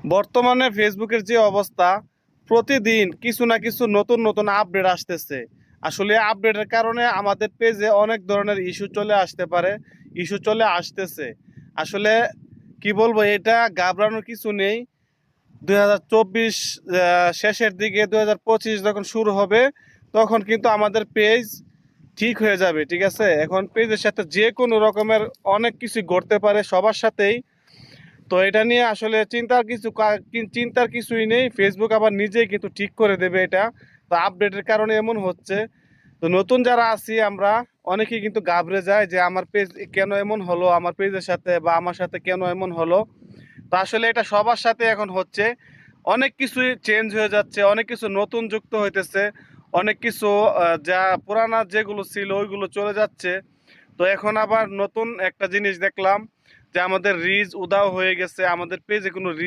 বর্তমানে ফেসবুকের যে অবস্থা, প্রতিদিন কিছু না কিছু নতুন নতুন আপডেট আসতেছে। আসলে আপডেটের কারণে আমাদের পেজে অনেক ধরনের ইস্যু চলে আসতে পারে, ইস্যু চলে আসতেছে। আসলে কি বলবো, এটা ঘাবড়ানোর কিছু নেই। 2024 শেষের দিকে 2025 যখন শুরু হবে, তখন কিন্তু আমাদের পেজ ঠিক হয়ে যাবে। ঠিক আছে, এখন পেজের সাথে যে কোনো রকমের অনেক কিছু ঘটতে পারে সবার সাথেই। তো এটা নিয়ে আসলে চিন্তার কিছুই নেই। ফেসবুক আবার নিজেই কিন্তু ঠিক করে দেবে এটা। তো আপডেটের কারণে এমন হচ্ছে। তো নতুন যারা আছি আমরা, অনেকেই কিন্তু ঘাবড়ে যায় যে আমার পেজ কেন এমন হলো, আমার পেজের সাথে বা আমার সাথে কেন এমন হলো। তো আসলে এটা সবার সাথে এখন হচ্ছে। অনেক কিছুই চেঞ্জ হয়ে যাচ্ছে, অনেক কিছু নতুন যুক্ত হইতেছে, অনেক কিছু যা পুরানা যেগুলো ছিল ওইগুলো চলে যাচ্ছে। তো এখন আবার নতুন একটা জিনিস দেখলাম যে আমাদের রিচ উধাও হয়ে গেছে, আমাদের পেজে কোনো